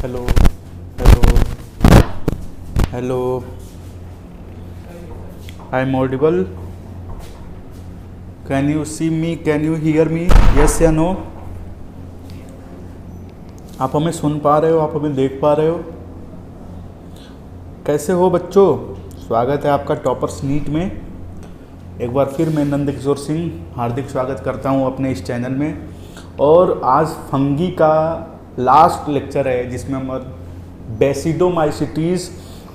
Hello hello hello, I am audible? Can you see me? Can you hear me? Yes या no? आप हमें सुन पा रहे हो? आप हमें देख पा रहे हो? कैसे हो बच्चों? स्वागत है आपका टॉपर्स नीट में। एक बार फिर मैं नंद किशोर सिंह हार्दिक स्वागत करता हूं अपने इस चैनल में। और आज फंगी का लास्ट लेक्चर है जिसमें हम बेसिडोमाइसिटीज़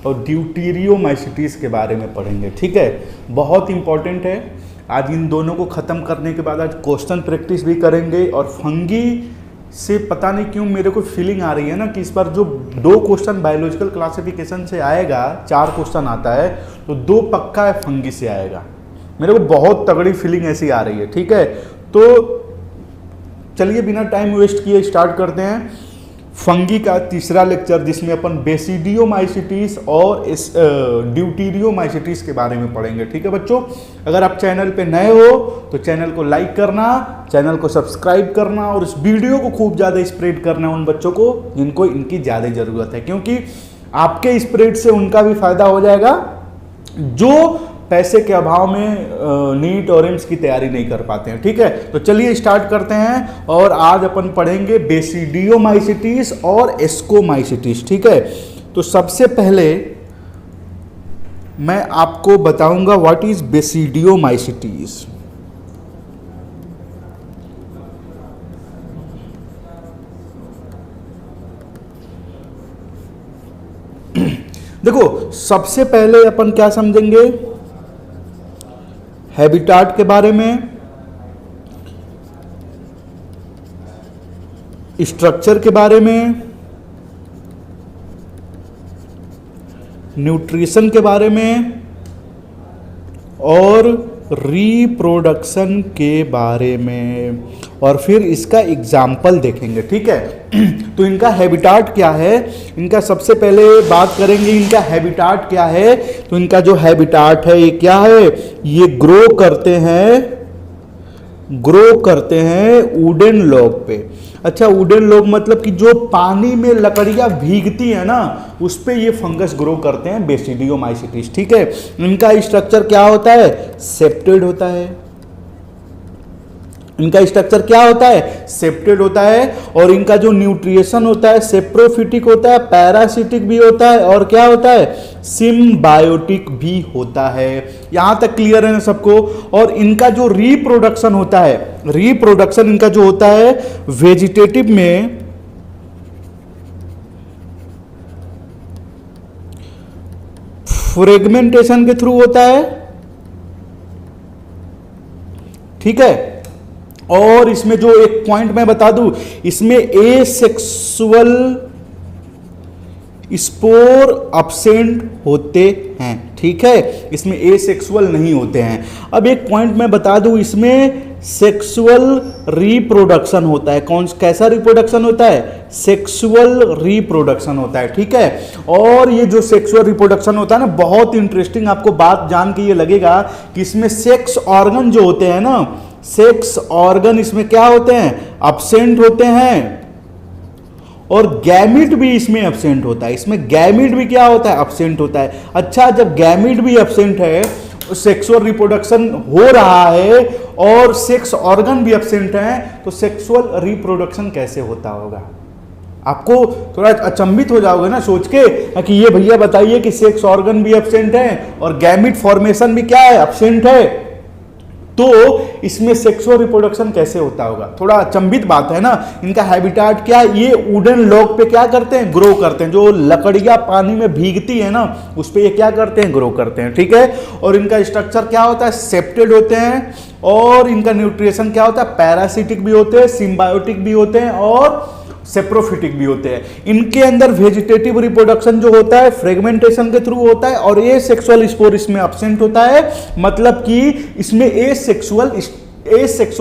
और ड्यूटीरियोमाइसिटीज़ के बारे में पढ़ेंगे। ठीक है, बहुत इंपॉर्टेंट है। आज इन दोनों को ख़त्म करने के बाद आज क्वेश्चन प्रैक्टिस भी करेंगे। और फंगी से पता नहीं क्यों मेरे को फीलिंग आ रही है ना कि इस बार जो 2 क्वेश्चन बायोलॉजिकल क्लासिफिकेशन से आएगा, 4 क्वेश्चन आता है तो 2 पक्का है फंगी से आएगा। मेरे को बहुत तगड़ी फीलिंग ऐसी आ रही है। ठीक है, तो चलिए बिना टाइम वेस्ट किए स्टार्ट करते हैं फंगी का तीसरा लेक्चर, जिसमें अपन बेसिडियोमाइसिटीज और ड्यूटीरियोमाइसिटीज के बारे में पढ़ेंगे। ठीक है बच्चों, अगर आप चैनल पे नए हो तो चैनल को लाइक करना, चैनल को सब्सक्राइब करना और इस वीडियो को खूब ज़्यादा स्प्रेड करना उन बच्चों को जिनको इनकी ज़्यादा ज़रूरत है, क्योंकि आपके स्प्रेड से उनका भी फायदा हो जाएगा जो पैसे के अभाव में नीट और एम्स की तैयारी नहीं कर पाते हैं। ठीक है, तो चलिए स्टार्ट करते हैं। और आज अपन पढ़ेंगे बेसिडियोमाइसिटीज और एस्कोमाइसिटीज। ठीक है, तो सबसे पहले मैं आपको बताऊंगा व्हाट इज बेसिडियोमाइसिटीज। देखो, सबसे पहले अपन क्या समझेंगे? हैबिटाट के बारे में, स्ट्रक्चर के बारे में, न्यूट्रिशन के बारे में और रिप्रोडक्शन के बारे में, और फिर इसका एग्जाम्पल देखेंगे। ठीक है, तो इनका हैबिटाट क्या है, इनका सबसे पहले बात करेंगे इनका हैबिटाट क्या है। तो इनका जो हैबिटाट है ये क्या है? ये ग्रो करते हैं वुडन लॉग पे। अच्छा, वुडन लॉग मतलब कि जो पानी में लकड़ियां भीगती है ना, उस पे ये फंगस ग्रो करते हैं, बेसिडियोमाइसिटीज। ठीक है, इनका स्ट्रक्चर क्या होता है? सेप्टेड होता है। इनका स्ट्रक्चर क्या होता है? सेप्टेड होता है। और इनका जो न्यूट्रिशन होता है सेप्रोफिटिक होता है, पैरासिटिक भी होता है और क्या होता है? सिम्बायोटिक भी होता है। यहां तक क्लियर है ना सबको? और इनका जो रिप्रोडक्शन होता है, रिप्रोडक्शन इनका जो होता है वेजिटेटिव में फ्रेगमेंटेशन के थ्रू होता है। ठीक है, और इसमें जो एक पॉइंट मैं बता दूं, इसमें एसेक्सुअल स्पोर अब्सेंट होते हैं। ठीक है, इसमें एसेक्सुअल नहीं होते हैं। अब एक पॉइंट मैं बता दूं, इसमें सेक्सुअल रिप्रोडक्शन होता है। कैसा रिप्रोडक्शन होता है? सेक्सुअल रिप्रोडक्शन होता है। ठीक है, और ये जो सेक्सुअल रिप्रोडक्शन होता है ना, बहुत इंटरेस्टिंग, आपको बात जान के ये लगेगा कि इसमें सेक्स ऑर्गन जो होते हैं ना, सेक्स ऑर्गन इसमें क्या होते हैं? अब्सेंट होते हैं। और गैमिट भी इसमें अब्सेंट होता है। इसमें गैमिट भी क्या होता है? अब्सेंट होता है। अच्छा, जब गैमिट भी अब्सेंट है, सेक्सुअल रिप्रोडक्शन हो रहा है और सेक्स ऑर्गन भी अब्सेंट है, तो सेक्सुअल रिप्रोडक्शन कैसे होता होगा? आपको थोड़ा अचंभित हो जाओगे ना सोच के कि ये भैया बताइए कि सेक्स ऑर्गन भी अब्सेंट है और गैमिट फॉर्मेशन भी क्या है? अब्सेंट है, तो इसमें सेक्सुअल रिप्रोडक्शन कैसे होता होगा? थोड़ा अचंभित बात है ना। इनका हैबिटाट क्या है? ये वुडन लॉग पे क्या करते हैं? ग्रो करते हैं। जो लकड़ियां पानी में भीगती है ना, उस पे ये क्या करते हैं? ग्रो करते हैं। ठीक है, और इनका स्ट्रक्चर क्या होता है? सेप्टेड होते हैं। और इनका न्यूट्रिशन क्या होता है? पैरासिटिक भी होते हैं, सिम्बायोटिक भी होते हैं और सेप्रोफिटिक भी होते हैं। इनके अंदर वेजिटेटिव रिप्रोडक्शन जो होता है फ्रेगमेंटेशन के थ्रू होता है और ए सेक्सुअल स्पोर इसमें अब्सेंट होता है। मतलब कि इसमें ए सेक्सुअल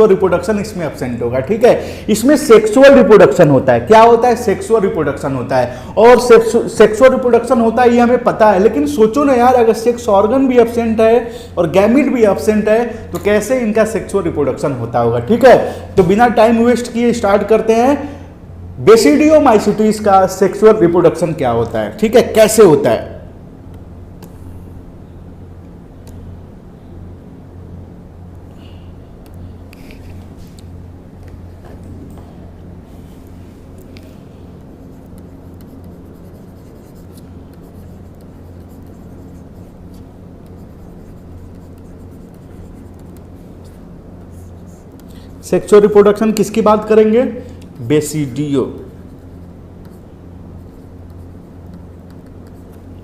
रिप्रोडक्शन इसमें अब्सेंट होगा। ठीक है, इसमें सेक्सुअल रिप्रोडक्शन होता है। क्या होता है? सेक्सुअल रिप्रोडक्शन होता है। और सेक्सुअल रिप्रोडक्शन होता है ये हमें पता है, लेकिन सोचो ना यार, अगर सेक्स ऑर्गन भी अब्सेंट है और गैमिट भी अब्सेंट है तो कैसे इनका सेक्सुअल रिप्रोडक्शन होता होगा? ठीक है, तो बिना टाइम वेस्ट किए स्टार्ट करते हैं बेसिडियोमाइसिटीज का सेक्सुअल रिप्रोडक्शन क्या होता है, ठीक है, कैसे होता है? सेक्सुअल रिप्रोडक्शन किसकी बात करेंगे?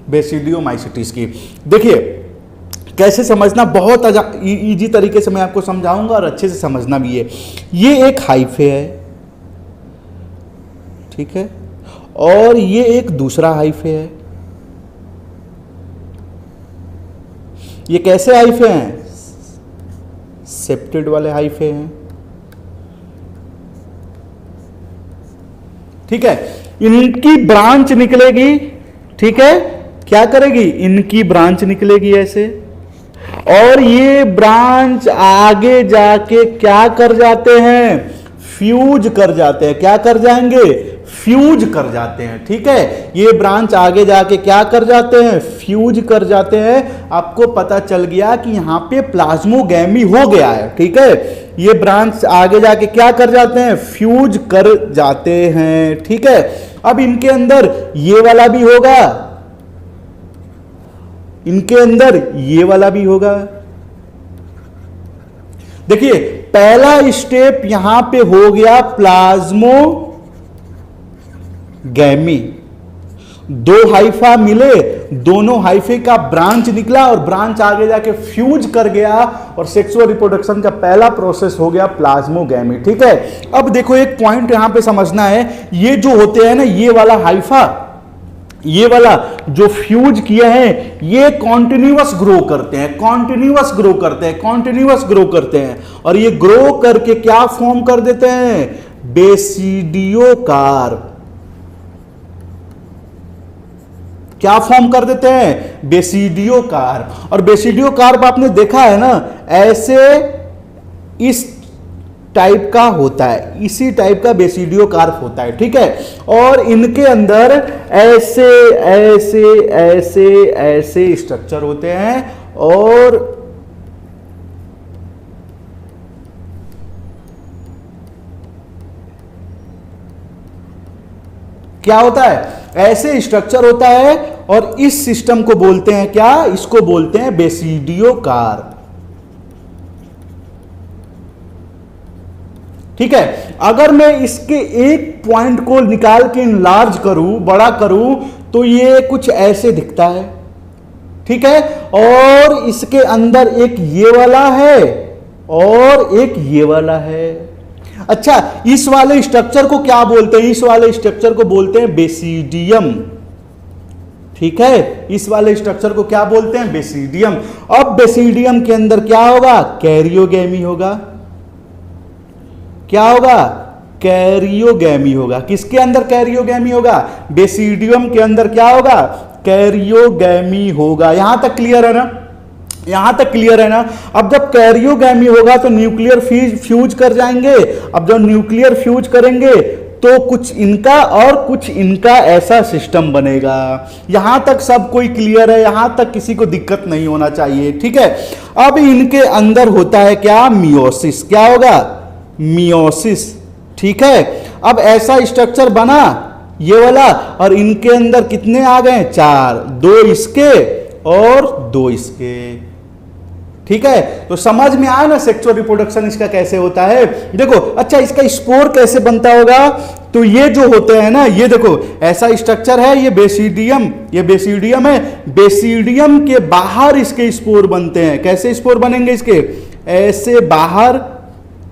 बेसिडियोमाइसिटीज की। देखिए कैसे समझना, बहुत इजी तरीके से मैं आपको समझाऊंगा और अच्छे से समझना भी है। ये एक हाइफे है, ठीक है, और ये एक दूसरा हाइफे है। ये कैसे हाइफे हैं? सेप्टेड वाले हाइफे हैं, ठीक है। इनकी ब्रांच निकलेगी, ठीक है, क्या करेगी? इनकी ब्रांच निकलेगी ऐसे, और ये ब्रांच आगे जाके क्या कर जाते हैं? फ्यूज कर जाते हैं। क्या कर जाएंगे? फ्यूज कर जाते हैं, ठीक है। ये ब्रांच आगे जाके क्या कर जाते हैं? फ्यूज कर जाते हैं। आपको पता चल गया कि यहां पे प्लाज्मोगैमी हो गया है, ठीक है। ये ब्रांच आगे जाके क्या कर जाते हैं? फ्यूज कर जाते हैं, ठीक है। अब इनके अंदर ये वाला भी होगा, इनके अंदर ये वाला भी होगा। देखिए पहला स्टेप यहां पे हो गया प्लाज्मोगैमी। दो हाइफा मिले, दोनों हाइफे का ब्रांच निकला और ब्रांच आगे जाके फ्यूज कर गया और सेक्सुअल रिप्रोडक्शन का पहला प्रोसेस हो गया प्लाज्मोगैमी, ठीक है। अब देखो एक पॉइंट यहां पे समझना है, ये जो होते हैं ना, ये वाला हाइफा, ये वाला जो फ्यूज किए हैं, ये कॉन्टिन्यूअस ग्रो करते हैं, कॉन्टिन्यूअस ग्रो करते हैं, कॉन्टिन्यूअस ग्रो करते हैं, और ये ग्रो करके क्या फॉर्म कर देते हैं? बेसिडियोकार। क्या फॉर्म कर देते हैं? बेसिडियोकार। और बेसिडियोकार आपने देखा है ना, ऐसे इस टाइप का होता है, इसी टाइप का बेसिडियोकार्प होता है, ठीक है। और इनके अंदर ऐसे ऐसे ऐसे ऐसे स्ट्रक्चर होते हैं, और क्या होता है? ऐसे स्ट्रक्चर होता है, और इस सिस्टम को बोलते हैं क्या? इसको बोलते हैं बेसिडियोकार्प, ठीक है। अगर मैं इसके एक पॉइंट को निकाल के इनलार्ज करूं, बड़ा करूं, तो ये कुछ ऐसे दिखता है, ठीक है। और इसके अंदर एक ये वाला है और एक ये वाला है। अच्छा, इस वाले स्ट्रक्चर को क्या बोलते हैं? इस वाले स्ट्रक्चर को बोलते हैं बेसिडियम, ठीक है। इस वाले स्ट्रक्चर को क्या बोलते हैं? बेसिडियम। अब बेसिडियम के अंदर क्या होगा? कैरियोगैमी होगा। क्या होगा? कैरियोगैमी होगा। किसके अंदर कैरियोगैमी होगा? बेसिडियम के अंदर क्या होगा? कैरियोगैमी होगा। यहां तक क्लियर है ना? यहां तक क्लियर है ना? अब जब कैरियोगैमी होगा तो न्यूक्लियर फ्यूज कर जाएंगे। अब जब न्यूक्लियर फ्यूज करेंगे तो कुछ इनका और कुछ इनका ऐसा सिस्टम बनेगा। यहां तक सब कोई क्लियर है, यहां तक किसी को दिक्कत नहीं होना चाहिए, ठीक है। अब इनके अंदर होता है क्या? मियोसिस। क्या होगा? मियोसिस, ठीक है। अब ऐसा स्ट्रक्चर बना ये वाला, और इनके अंदर कितने आ गए? 4, 2 इसके और 2 इसके, ठीक है। तो समझ में आया ना सेक्सुअल रिप्रोडक्शन इसका कैसे होता है? देखो, अच्छा इसका स्पोर कैसे बनता होगा? तो ये जो होते हैं ना, ये देखो ऐसा स्ट्रक्चर है, ये बेसिडियम, ये बेसिडियम है। बेसिडियम के बाहर इसके स्पोर बनते हैं। कैसे स्पोर बनेंगे इसके? ऐसे बाहर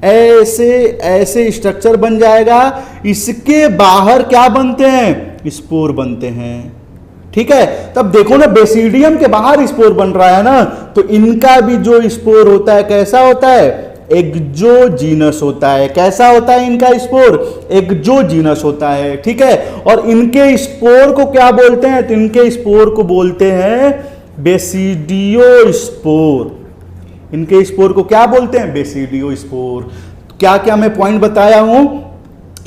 ऐसे ऐसे स्ट्रक्चर बन जाएगा। इसके बाहर क्या बनते हैं? स्पोर बनते हैं, ठीक है। तब देखो ना, बेसिडियम के बाहर स्पोर बन रहा है ना, तो इनका भी जो स्पोर होता है कैसा होता है? एक्सोजीनस होता है। कैसा होता है इनका स्पोर? एक्सोजीनस होता है, ठीक है। और इनके स्पोर को क्या बोलते हैं? तो इनके स्पोर को बोलते हैं बेसिडियोस्पोर। इनके स्पोर को क्या बोलते हैं? बेसिडियोस्पोर। क्या क्या मैं पॉइंट बताया हूं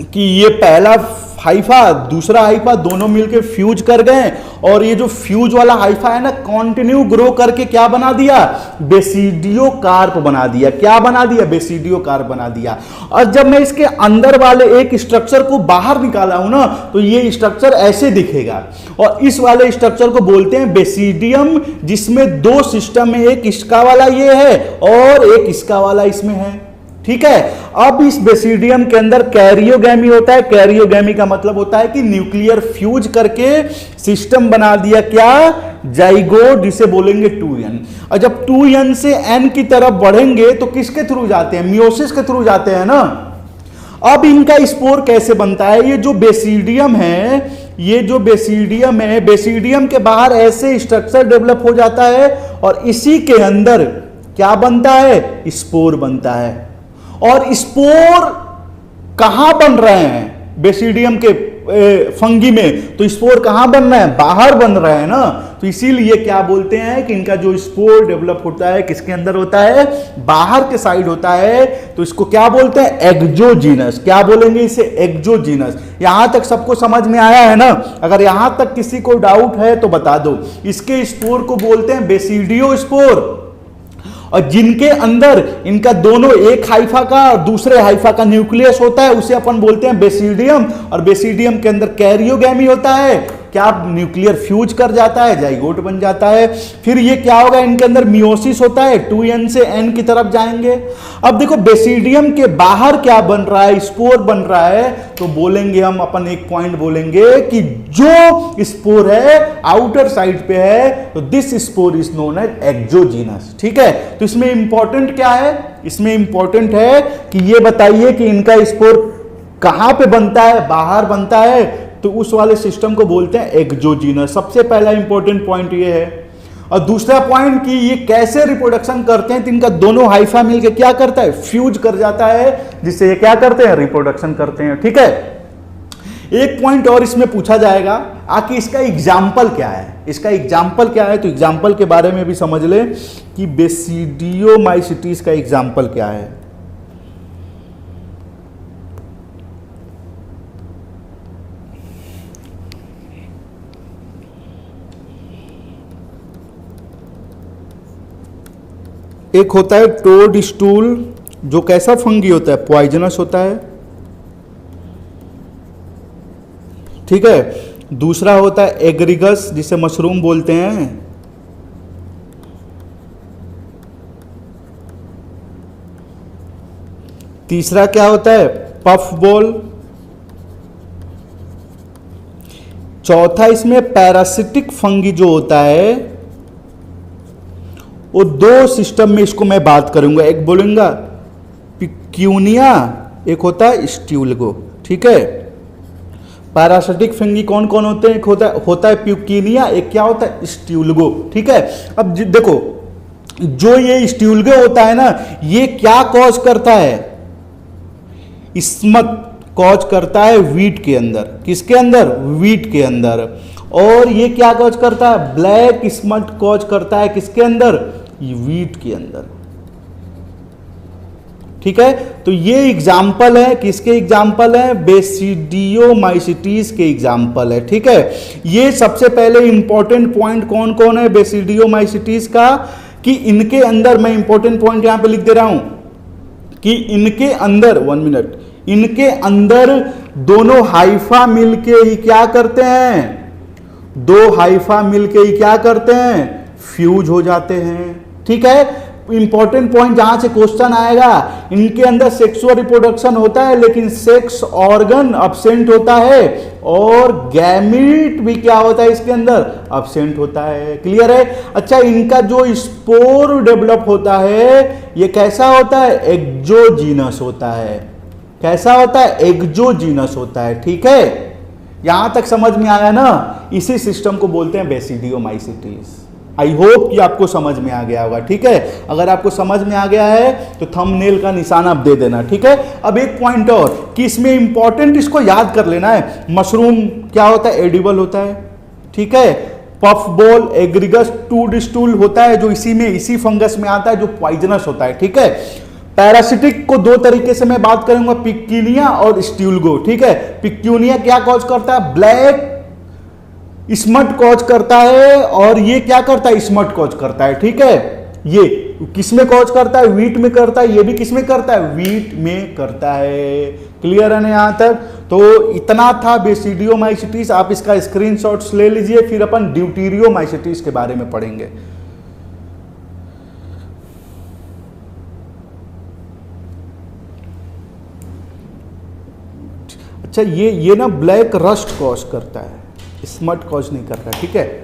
कि ये पहला हाइफा दूसरा हाइफा दोनों मिलके फ्यूज कर गए और ये जो फ्यूज वाला हाइफा है ना कंटिन्यू ग्रो करके क्या बना दिया, बेसिडियो कार्प बना दिया। क्या बना दिया, बेसिडियो कार्प बना दिया। और जब मैं इसके अंदर वाले एक स्ट्रक्चर को बाहर निकाला हूं ना तो ये स्ट्रक्चर ऐसे दिखेगा और इस वाले स्ट्रक्चर को बोलते हैं बेसिडियम, जिसमें दो सिस्टम है, एक इसका वाला ये है और एक इसका वाला इसमें है। ठीक है, अब इस बेसिडियम के अंदर कैरियोगैमी होता है। कैरियोगैमी का मतलब होता है कि न्यूक्लियर फ्यूज करके सिस्टम बना दिया, क्या, जाइगोट, जिसे बोलेंगे 2n। और जब 2n से n की तरफ बढ़ेंगे तो किसके थ्रू जाते हैं, मियोसिस के थ्रू जाते हैं ना। अब इनका स्पोर कैसे बनता है, ये जो बेसिडियम है, ये जो बेसिडियम है, बेसिडियम के बाहर ऐसे स्ट्रक्चर डेवलप हो जाता है और इसी के अंदर क्या बनता है, स्पोर बनता है। और स्पोर कहां बन रहे हैं, बेसिडियम के फंगी में, तो स्पोर कहां बन रहे हैं, बाहर बन रहे हैं ना। तो इसीलिए क्या बोलते हैं कि इनका जो स्पोर डेवलप होता है किसके अंदर होता है, बाहर के साइड होता है। तो इसको क्या बोलते हैं, एक्सोजीनस। क्या बोलेंगे इसे, एक्सोजीनस। यहां तक सबको समझ में आया है ना। अगर यहां तक किसी को डाउट है तो बता दो। इसके स्पोर को बोलते हैं बेसिडियो स्पोर, और जिनके अंदर इनका दोनों एक हाइफा का और दूसरे हाइफा का न्यूक्लियस होता है उसे अपन बोलते हैं बेसिडियम। और बेसिडियम के अंदर कैरियोगैमी होता है, क्या, न्यूक्लियर फ्यूज कर जाता है, जाइगोट बन जाता है। फिर ये क्या होगा, इनके अंदर मियोसिस होता है, 2n से n की तरफ जाएंगे। अब देखो बेसिडियम के बाहर क्या बन रहा है, स्पोर बन रहा है। तो बोलेंगे हम, अपन एक पॉइंट बोलेंगे कि जो स्पोर है आउटर साइड पे है तो this spore is known as exogenous. ठीक है, तो इसमें इंपॉर्टेंट क्या है, इसमें इंपॉर्टेंट है कि ये बताइए कि इनका स्पोर कहां पे बनता है, बाहर बनता है, तो उस वाले सिस्टम को बोलते हैं एक्सोजीनस। सबसे पहला इंपॉर्टेंट पॉइंट ये है। और दूसरा पॉइंट कि ये कैसे रिप्रोडक्शन करते हैं, तो इनका दोनों हाइफा मिलकर क्या करता है, फ्यूज कर जाता है, जिससे ये क्या करते हैं, रिप्रोडक्शन करते हैं। ठीक है, एक पॉइंट और इसमें पूछा जाएगा आखिर इसका एग्जाम्पल क्या है, इसका एग्जाम्पल क्या है। तो एग्जाम्पल के बारे में भी समझ ले कि बेसिडियोमाइसिटीज का एग्जाम्पल क्या है। एक होता है टोड स्टूल, जो कैसा फंगी होता है, पॉइजनस होता है। ठीक है, दूसरा होता है एग्रिगस, जिसे मशरूम बोलते हैं। तीसरा क्या होता है, पफ बॉल। चौथा इसमें पैरासिटिक फंगी जो होता है, वो दो सिस्टम में इसको मैं बात करूंगा। एक बोलूंगा पिक्यूनिया, एक होता है स्ट्यूलगो। ठीक है, पैरासिटिक फंगी कौन कौन होते हैं, एक होता है प्यूकिनिया, एक क्या होता है, स्ट्यूलगो। ठीक है, अब देखो जो ये स्ट्यूलगो होता है ना, ये क्या कॉज करता है, स्मथ कॉज करता है वीट के अंदर। किसके अंदर, वीट के अंदर। और ये क्या कॉज करता है, ब्लैक स्मथ कॉज करता है किसके अंदर, वीट के अंदर। ठीक है, तो ये एग्जाम्पल है, किसके एग्जाम्पल है, बेसिडियोमाइसिटीज के एग्जाम्पल है। ठीक है, ये सबसे पहले इंपॉर्टेंट पॉइंट कौन कौन है बेसिडियोमाइसिटीज का, कि इनके अंदर, मैं इंपॉर्टेंट पॉइंट यहां पे लिख दे रहा हूं कि इनके अंदर, 1 मिनट, इनके अंदर दोनों हाइफा मिलके ही क्या करते हैं, दो हाइफा मिलके ही क्या करते हैं, फ्यूज हो जाते हैं। ठीक है, इंपॉर्टेंट पॉइंट जहां से क्वेश्चन आएगा, इनके अंदर सेक्सुअल रिप्रोडक्शन होता है लेकिन सेक्स ऑर्गन अब्सेंट होता है और गैमीट भी क्या होता है इसके अंदर, अब्सेंट होता है। क्लियर है। अच्छा, इनका जो स्पोर डेवलप होता है ये कैसा होता है, एक्सोजीनस होता है। कैसा होता है, एक्सोजीनस होता है। ठीक है, यहां तक समझ में आया ना। इसी सिस्टम को बोलते हैं बेसिडियोमाइसिटीज। आई होप कि आपको समझ में आ गया होगा। ठीक है, अगर आपको समझ में आ गया है तो थंबनेल का निशान आप दे देना। ठीक है, अब एक पॉइंट और कि इसमें इंपॉर्टेंट इसको याद कर लेना है। मशरूम क्या होता है, एडिबल होता है। ठीक है, पफ बॉल, एग्रिगस, टूड स्टूल होता है जो इसी में, इसी फंगस में आता है जो पॉइजनस होता है। ठीक है, पैरासिटिक को दो तरीके से मैं बात करूंगा, पिक्यूनिया और स्ट्यूल्गो, ठीक है। पिक्यूनिया क्या कॉज करता है? ब्लैक स्मट कॉज करता है, और ये क्या करता है? स्मट कॉज करता है, ठीक है। ये किस में कॉज करता है? व्हीट में करता है। ये भी किस में करता है? व्हीट में करता है। क्लियर है ना यहां तक? तो इतना था बेसिडियोमाइसिटिस। आप इसका स्क्रीनशॉट्स ले लीजिए, फिर अपन ड्यूटीरियोमाइसिटिस के बारे में पढ़ेंगे। अच्छा, ये ना ब्लैक रस्ट कॉज करता है, स्मट कॉज नहीं करता, ठीक है।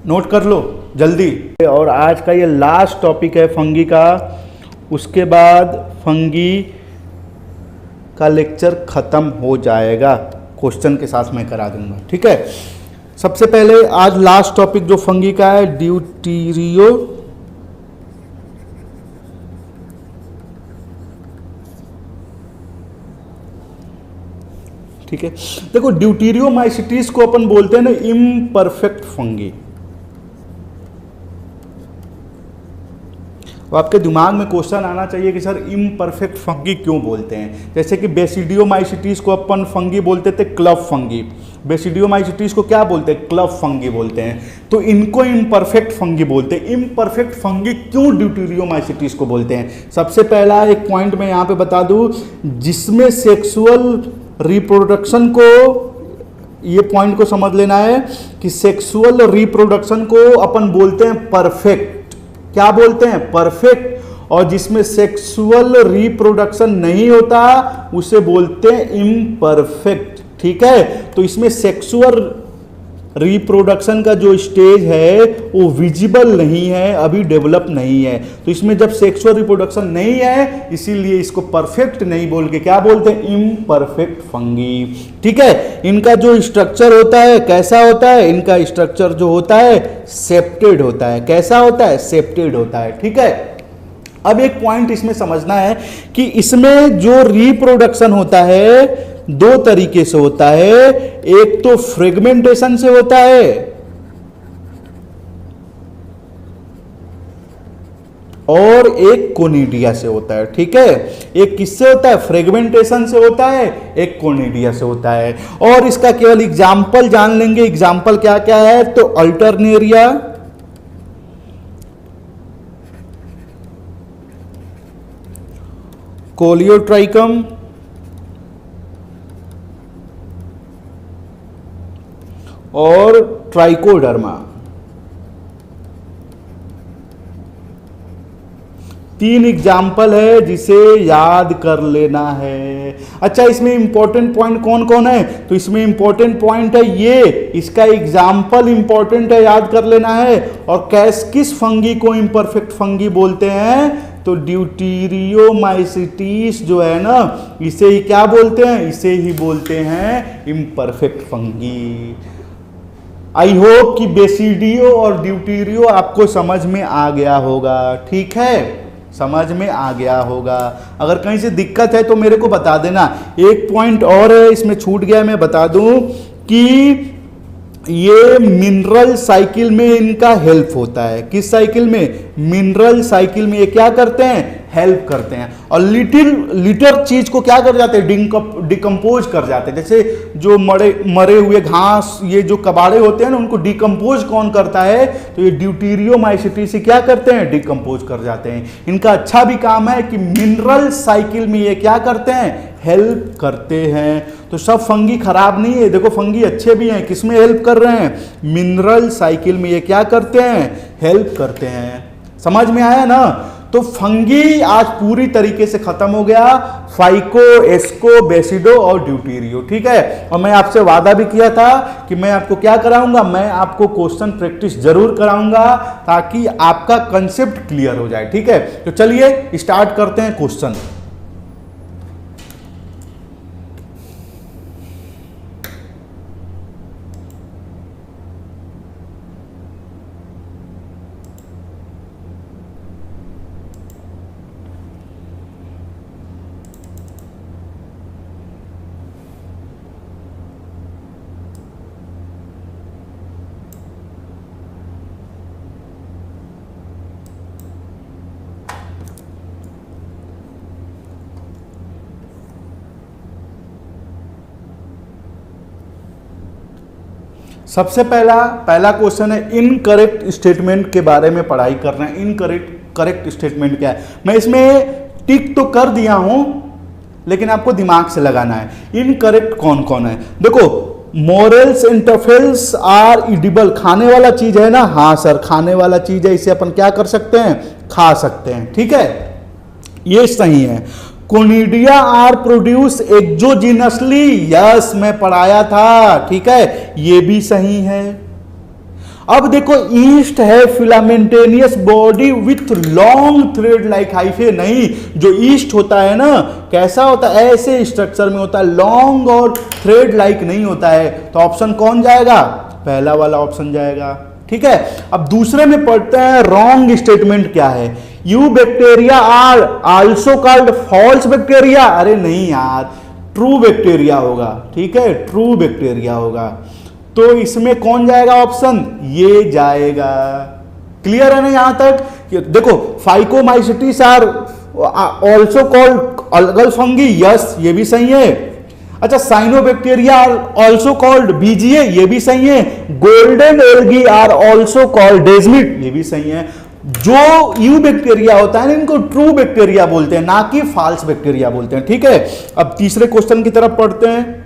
नोट कर लो जल्दी। और आज का ये लास्ट टॉपिक है फंगी का, उसके बाद फंगी का लेक्चर खत्म हो जाएगा, क्वेश्चन के साथ मैं करा दूंगा, ठीक है। सबसे पहले आज लास्ट टॉपिक जो फंगी का है, ड्यूटीरियो ठीक है। देखो, ड्यूटीरियोमाइसिटिस को अपन बोलते हैं ना इम्परफेक्ट फंगी। तो आपके दिमाग में क्वेश्चन आना चाहिए कि सर इम्परफेक्ट फंगी क्यों बोलते हैं। जैसे कि बेसिडियोमाइसिटिस को अपन फंगी बोलते थे क्लब फंगी, बेसिडियोमाइसिटिस को क्या बोलते हैं? क्लब फंगी बोलते हैं। तो इनको इम्परफेक्ट फंगी बोलते हैं। इम्परफेक्ट फंगी क्यों ड्यूटीरियोमाइसिटिस को बोलते हैं? सबसे पहला एक पॉइंट मैं यहाँ पे बता दूं, जिसमें सेक्सुअल रिप्रोडक्शन को, ये पॉइंट को समझ लेना है कि सेक्सुअल रिप्रोडक्शन को अपन बोलते हैं परफेक्ट। क्या बोलते हैं? परफेक्ट। और जिसमें सेक्सुअल रिप्रोडक्शन नहीं होता उसे बोलते हैं इम्परफेक्ट, ठीक है। तो इसमें सेक्सुअल रिप्रोडक्शन का जो स्टेज है वो विजिबल नहीं है, अभी डेवलप नहीं है। तो इसमें जब सेक्सुअल रिप्रोडक्शन नहीं है, इसीलिए इसको परफेक्ट नहीं बोल के क्या बोलते हैं? इम्परफेक्ट फंगी, ठीक है। इनका जो स्ट्रक्चर होता है कैसा होता है? इनका स्ट्रक्चर जो होता है सेप्टेड होता है। कैसा होता है? सेप्टेड होता है, ठीक है। अब एक पॉइंट इसमें समझना है कि इसमें जो रिप्रोडक्शन होता है दो तरीके से होता है। एक तो फ्रेगमेंटेशन से होता है, और एक कोनिडिया से होता है, ठीक है। एक किससे होता है? फ्रेगमेंटेशन से होता है, एक कोनिडिया से होता है। और इसका केवल एग्जाम्पल जान लेंगे। एग्जाम्पल क्या क्या है? तो अल्टरनेरिया, कोलियोट्राइकम, और ट्राइकोडर्मा। तीन एग्जाम्पल है जिसे याद कर लेना है। अच्छा, इसमें इंपॉर्टेंट पॉइंट कौन कौन है? तो इसमें इंपॉर्टेंट पॉइंट है ये, इसका एग्जाम्पल इंपॉर्टेंट है, याद कर लेना है। और किस फंगी को इम्परफेक्ट फंगी बोलते हैं? तो ड्यूटीरियोमाइसिटिस जो है ना, इसे ही क्या बोलते हैं? इसे ही बोलते हैं इम्परफेक्ट फंगी। आई होप कि बेसिडियो और ड्यूटीरियो आपको समझ में आ गया होगा, ठीक है। समझ में आ गया होगा। अगर कहीं से दिक्कत है तो मेरे को बता देना। एक पॉइंट और है, इसमें छूट गया, मैं बता दूं कि ये मिनरल साइकिल में इनका हेल्प होता है। किस साइकिल में? मिनरल साइकिल में ये क्या करते हैं? हेल्प करते हैं। और लिटर चीज को क्या कर जाते हैं? डिकम्पोज कर जाते हैं। जैसे जो मरे हुए घास, ये जो कबाड़े होते हैं ना, उनको डिकम्पोज कौन करता है? तो ये ड्यूटीरियोमाइसिटिस से क्या करते हैं? डिकम्पोज कर जाते हैं। इनका अच्छा भी काम है कि मिनरल साइकिल में ये क्या करते हैं? हेल्प करते हैं। तो सब फंगी खराब नहीं है, देखो फंगी अच्छे भी हैं। किसमें हेल्प कर रहे हैं? मिनरल साइकिल में ये क्या करते हैं? हेल्प करते हैं। समझ में आया ना? तो फंगी आज पूरी तरीके से खत्म हो गया। फाइको, एस्को, बेसिडो और ड्यूटीरियो, ठीक है। और मैं आपसे वादा भी किया था कि मैं आपको क्या कराऊंगा? मैं आपको क्वेश्चन प्रैक्टिस जरूर कराऊंगा ताकि आपका कंसेप्ट क्लियर हो जाए, ठीक है। तो चलिए स्टार्ट करते हैं क्वेश्चन। सबसे पहला क्वेश्चन है इनकरेक्ट स्टेटमेंट के बारे में पढ़ाई कर रहे हैं। करेक्ट स्टेटमेंट क्या है, मैं इसमें टिक तो कर दिया हूं लेकिन आपको दिमाग से लगाना है। इनकरेक्ट कौन कौन है, देखो मोरल्स इंटरफेल्स आर इडिबल, खाने वाला चीज है ना, हाँ सर खाने वाला चीज है, इसे अपन क्या कर सकते हैं, खा सकते हैं, ठीक है, ये सही है। कोनिडिया आर प्रोड्यूस एक्सोजिनसली, यस मैं पढ़ाया था, ठीक है, ये भी सही है। अब देखो ईस्ट है filamentous body with long thread like hyphae, नहीं, जो ईस्ट होता है ना कैसा होता है, ऐसे स्ट्रक्चर में होता है, लॉन्ग और थ्रेड लाइक नहीं होता है, तो ऑप्शन कौन जाएगा, पहला वाला ऑप्शन जाएगा, ठीक है। अब दूसरे में पढ़ते हैं रॉन्ग स्टेटमेंट क्या है, you bacteria are also called false bacteria, अरे नहीं यार ट्रू बैक्टीरिया होगा, ठीक है, ट्रू बैक्टीरिया होगा, तो इसमें कौन जाएगा ऑप्शन, ये जाएगा। क्लियर है ना यहां तक, देखो Phycomycetes are also called algal fungi, yes ये भी सही है। अच्छा cyanobacteria are also called BGA, ये भी सही है। Golden algae are also called desmids, ये भी सही है। जो यू बैक्टीरिया होता है ना इनको ट्रू बैक्टीरिया बोलते हैं, ना कि फॉल्स बैक्टीरिया बोलते हैं, ठीक है। अब तीसरे क्वेश्चन की तरफ पढ़ते हैं।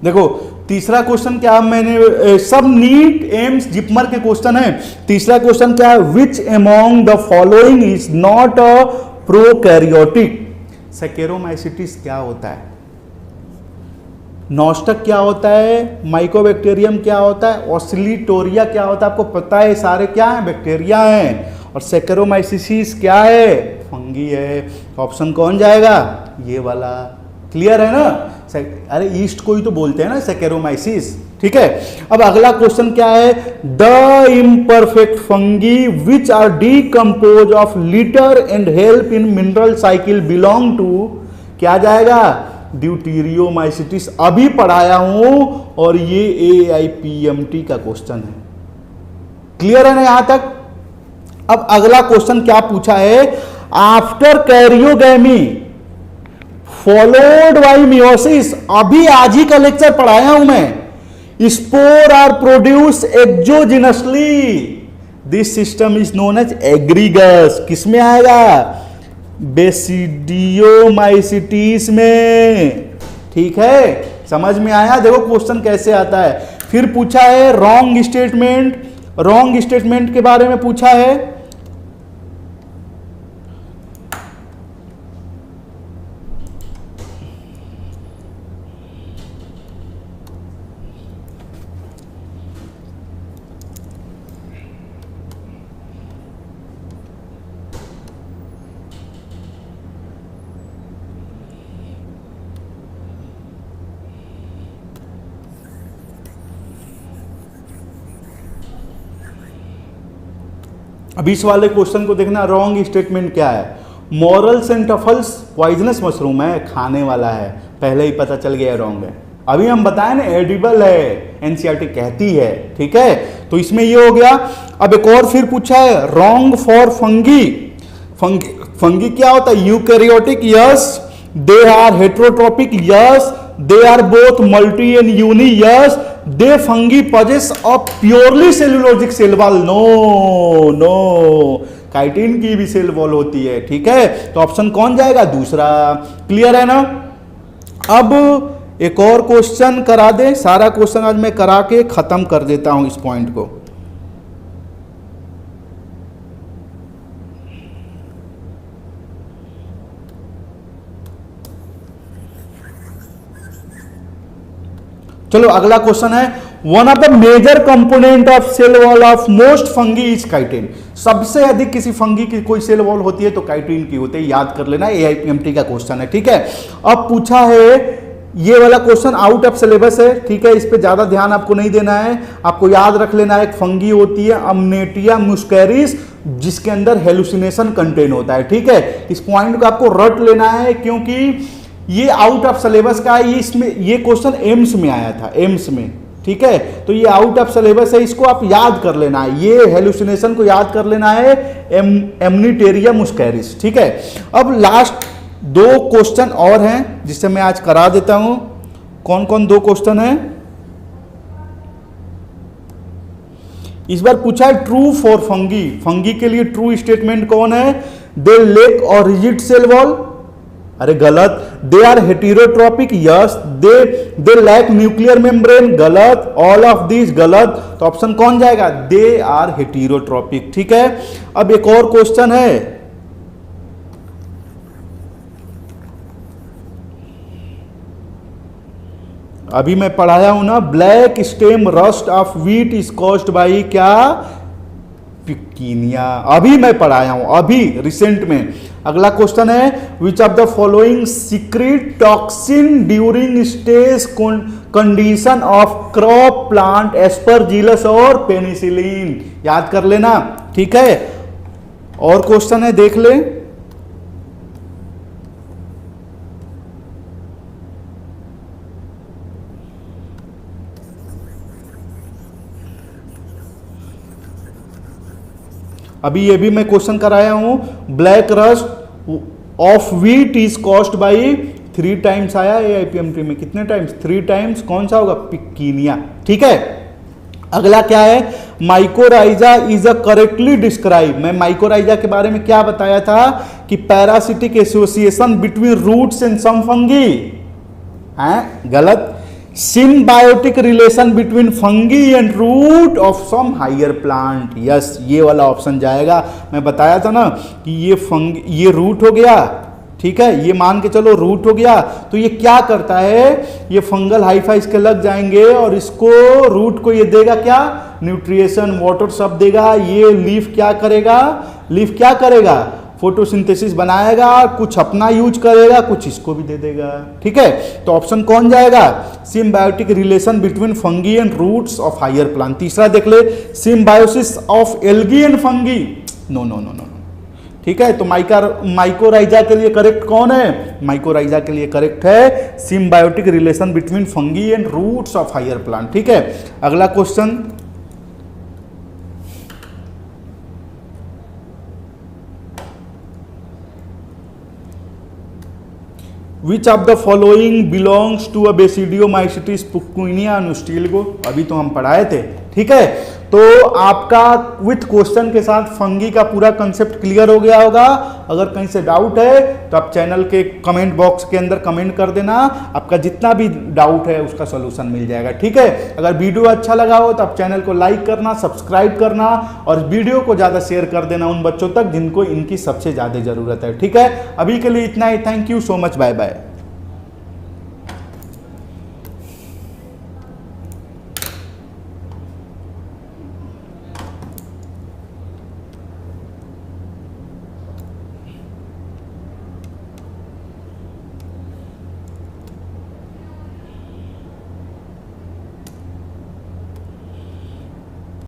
देखो तीसरा क्वेश्चन क्या, मैंने सब नीट एम्स जिपमर के क्वेश्चन है। तीसरा क्वेश्चन क्या है, which among the following is not a prokaryotic, Saccharomycetes क्या होता है, नॉस्टक क्या होता है, माइकोबैक्टीरियम क्या होता है, ऑसिलिटोरिया क्या होता है, आपको पता है सारे क्या है, बैक्टीरिया हैं, और सैकेरोमाइसिस क्या है, फंगी है, ऑप्शन कौन जाएगा, ये वाला। क्लियर है ना, अरे ईस्ट को ही तो बोलते हैं ना सैकेरोमाइसिस, ठीक है। अब अगला क्वेश्चन क्या है, the imperfect fungi which are decompose of litter and help in mineral cycle belong to, क्या जाएगा, ड्यूटीरियोमाइसिटिस, अभी पढ़ाया हूं और ये AIPMT का क्वेश्चन है। क्लियर है ना यहां तक। अब अगला क्वेश्चन क्या पूछा है, after karyogamy followed by meiosis, अभी आज ही का लेक्चर पढ़ाया हूं मैं, spore are produce exogenously, this system is known as agaricus, किसमें आएगा, बेसिडियोमाइसिटिस में, ठीक है, समझ में आया। देखो क्वेश्चन कैसे आता है। फिर पूछा है रॉन्ग स्टेटमेंट के बारे में पूछा है। अब इस वाले क्वेश्चन को देखना, रॉन्ग स्टेटमेंट क्या है, मॉरल्स एंड टफल्स पॉइजनस मशरूम है, खाने वाला है, पहले ही पता चल गया रॉन्ग है। अभी हम बताएं ना एडिबल है, NCERT कहती है, ठीक है, तो इसमें ये हो गया। अब एक और फिर पूछा है रॉन्ग फॉर फंगी, फंगी क्या होता है, eukaryotic, yes, they are heterotrophic, yes, they are both multi and uni, yes, they fungi possess a purely cellulosic cell wall, no, chitin की भी सेल वॉल होती है, ठीक है, तो ऑप्शन कौन जाएगा, दूसरा। क्लियर है ना। अब एक और क्वेश्चन करा दे, सारा क्वेश्चन आज मैं करा के खत्म कर देता हूं इस पॉइंट को। चलो अगला क्वेश्चन है, one of the major component of cell wall of most fungi is chitin, सबसे अधिक किसी फंगी की कोई सेल वॉल होती है तो काइटिन की होती है, याद कर लेना, AIPMT का क्वेश्चन है, ठीक है। अब पूछा है ये वाला क्वेश्चन आउट ऑफ सिलेबस है, ठीक है, इस पे ज्यादा ध्यान आपको नहीं देना है। आपको याद रख लेना है, एक फंगी होती है अमनेटिया मुस्कैरिस, जिसके अंदर हेलुसिनेशन कंटेन होता है, ठीक है। इस पॉइंट को आपको रट लेना है, क्योंकि ये आउट ऑफ सिलेबस का है। ये क्वेश्चन एम्स में आया था, एम्स में, ठीक है। तो ये आउट ऑफ सिलेबस है, इसको आप याद कर लेना है, ये हेलुसिनेशन को याद कर लेना है, एमनीटेरिया मुस्कैरिस, ठीक है। अब लास्ट 2 क्वेश्चन और हैं जिससे मैं आज करा देता हूं। कौन कौन 2 क्वेश्चन हैं इस बार पूछा है? ट्रू फॉर फंगी, फंगी के लिए ट्रू स्टेटमेंट कौन है? दे लेक और रिजिड सेल वॉल, अरे गलत। They are heterotrophic, yes. They lack nuclear membrane, गलत। ऑल ऑफ दिस, गलत। तो ऑप्शन कौन जाएगा? दे आर हेटेरोट्रॉपिक, ठीक है। अब एक और क्वेश्चन है, अभी मैं पढ़ाया हूं ना, black stem rust of wheat is caused by क्या? पिकीनिया। अभी मैं पढ़ाया हूं, अभी रिसेंट में। अगला क्वेश्चन है, विच of the following secret toxin during stage condition of crop plant Aspergillus और पेनिसिलिन? याद कर लेना, ठीक है। और क्वेश्चन है, देख ले। अभी ये भी मैं क्वेश्चन कराया हूं, black rust of wheat is caused by, 3 times आया है आईपीएमटी में, कितने टाइम्स? 3 टाइम्स। कौन सा होगा? पिकीनिया, ठीक है। अगला क्या है? Mycorrhiza is a correctly describe. मैं माइकोराइजा के बारे में क्या बताया था कि parasitic association between roots and some fungi, हैं? गलत। Symbiotic relation between fungi and root of some higher plant, yes, ये वाला ऑप्शन जाएगा। मैं बताया था ना कि ये रूट हो गया, ठीक है, ये मान के चलो रूट हो गया। तो ये क्या करता है? ये फंगल हाइफा इसके लग जाएंगे और इसको रूट को ये देगा क्या? न्यूट्रिएशन, वाटर सब देगा। ये लीफ क्या करेगा? लीफ क्या करेगा? फोटोसिंथेसिस बनाएगा, कुछ अपना यूज करेगा, कुछ इसको भी दे देगा, ठीक है। तो ऑप्शन कौन जाएगा? Symbiotic relation between fungi and roots of higher plant. तीसरा देख ले, symbiosis of algae and fungi, no no no no, ठीक है। तो माइकोराइजा के लिए करेक्ट कौन है? माइकोराइजा के लिए करेक्ट है symbiotic relation between fungi and roots of higher plant, ठीक है। अगला question, which of the following belongs to a basidiomycetes Puccinia Ustilago? अभी तो हम पढ़ाए थे, ठीक है। तो आपका विथ क्वेश्चन के साथ फंगी का पूरा कंसेप्ट क्लियर हो गया होगा। अगर कहीं से डाउट है तो आप चैनल के कमेंट बॉक्स के अंदर कमेंट कर देना, आपका जितना भी डाउट है उसका सॉल्यूशन मिल जाएगा, ठीक है। अगर वीडियो अच्छा लगा हो तो आप चैनल को लाइक करना, सब्सक्राइब करना और वीडियो को ज़्यादा शेयर कर देना उन बच्चों तक जिनको इनकी सबसे ज़्यादा ज़रूरत है, ठीक है। अभी के लिए इतना ही, thank you so much, bye bye.